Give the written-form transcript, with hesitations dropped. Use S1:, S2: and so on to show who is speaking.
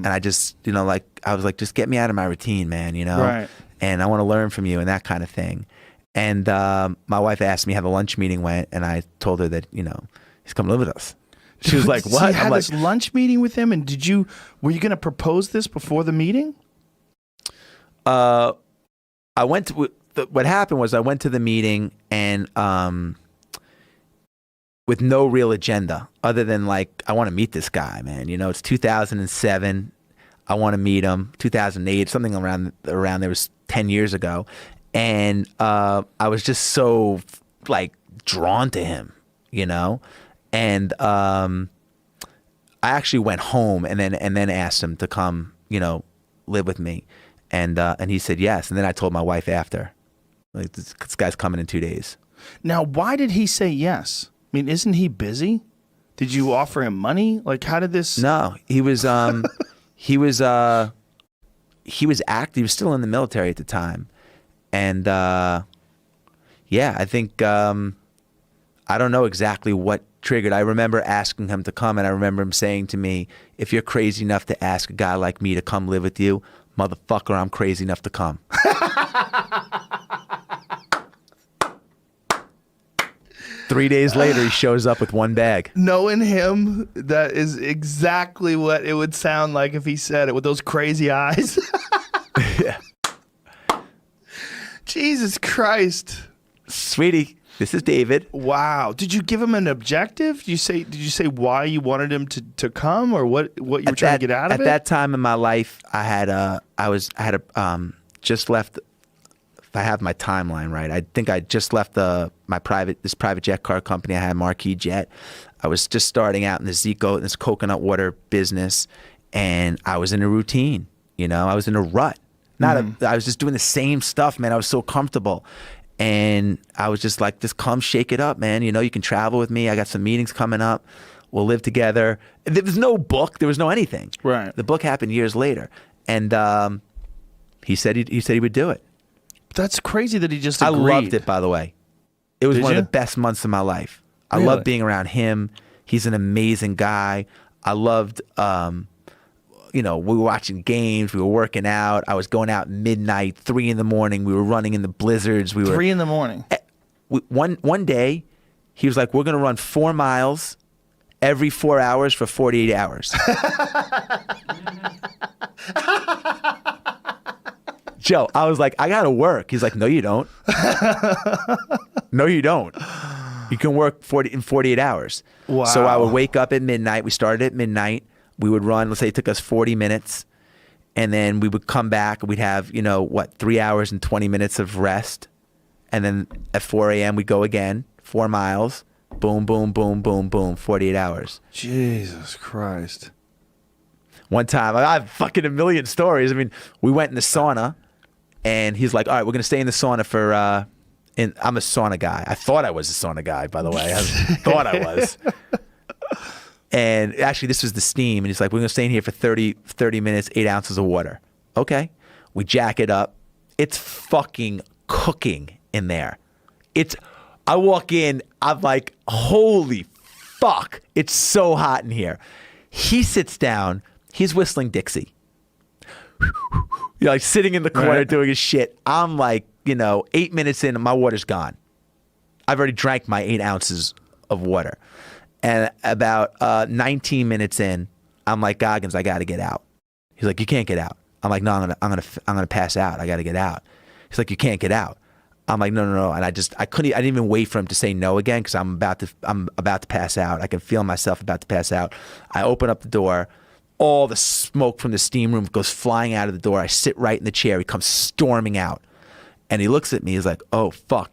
S1: And I just, like, I was like, just get me out of my routine, man,
S2: Right.
S1: And I want to learn from you and that kind of thing. And my wife asked me how the lunch meeting went, and I told her that, he's come to live with us. She was like, what?
S2: So you had
S1: I'm like,
S2: this lunch meeting with him, and were you going to propose this before the meeting?
S1: I went to, what happened was I went to the meeting and with no real agenda other than like, I want to meet this guy, man. It's 2007. I want to meet him. 2008, something around there, was 10 years ago. And I was just so like drawn to him, and I actually went home and then asked him to come, live with me. And he said yes. And then I told my wife after, like, this guy's coming in 2 days.
S2: Now, why did he say yes? I mean, isn't he busy? Did you offer him money? Like, how did this?
S1: No, he was he was active. He was still in the military at the time. And yeah, I think I don't know exactly what triggered. I remember asking him to come, and I remember him saying to me, if you're crazy enough to ask a guy like me to come live with you, motherfucker, I'm crazy enough to come. 3 days later, he shows up with one bag.
S2: Knowing him, that is exactly what it would sound like if he said it with those crazy eyes.
S1: Yeah.
S2: Jesus Christ.
S1: Sweetie, this is David.
S2: Wow. Did you give him an objective? Did you say why you wanted him to come, or what you were trying to get out of it?
S1: At that time in my life, I had just left. If I have my timeline right, I think I just left this private jet car company. I had Marquis Jet. I was just starting out in this coconut water business, and I was in a routine. I was in a rut. I was just doing the same stuff, man. I was so comfortable. And I was just like, just come shake it up, man. You can travel with me. I got some meetings coming up. We'll live together. There was no book. There was no anything.
S2: Right.
S1: The book happened years later. And he said he would do it.
S2: That's crazy that he just agreed.
S1: I loved it, by the way. It was one of the best months of my life.
S2: Really?
S1: I loved being around him. He's an amazing guy. I loved, we were watching games. We were working out. I was going out midnight, 3 a.m. We were running in the blizzards.
S2: 3 a.m.
S1: One day, he was like, we're going to run 4 miles every 4 hours for 48 hours. Joe, I was like, I got to work. He's like, no, you don't. No, you don't. You can work in 48 hours.
S2: Wow.
S1: So I would wake up at midnight. We started at midnight. We would run, let's say it took us 40 minutes. And then we would come back and we'd have, 3 hours and 20 minutes of rest. And then at 4 a.m. we'd go again, 4 miles. Boom, boom, boom, boom, boom, 48 hours.
S2: Jesus Christ.
S1: One time, I have fucking a million stories. I mean, we went in the sauna. And he's like, all right, we're going to stay in the sauna for, and I'm a sauna guy. I thought I was a sauna guy, by the way. I thought I was. And actually, this was the steam. And he's like, we're going to stay in here for 30 minutes, 8 ounces of water. Okay. We jack it up. It's fucking cooking in there. I walk in, I'm like, holy fuck. It's so hot in here. He sits down. He's whistling Dixie. Like sitting in the corner doing his shit. I'm like, 8 minutes in and my water's gone. I've already drank my 8 ounces of water. And about 19 minutes in, I'm like, Goggins, I got to get out. He's like, you can't get out. I'm like, no, I'm gonna pass out. I got to get out. He's like, you can't get out. I'm like, no. And I didn't even wait for him to say no again because I'm about to pass out. I can feel myself about to pass out. I open up the door. All the smoke from the steam room goes flying out of the door. I sit right in the chair. He comes storming out. And he looks at me. He's like, oh, fuck,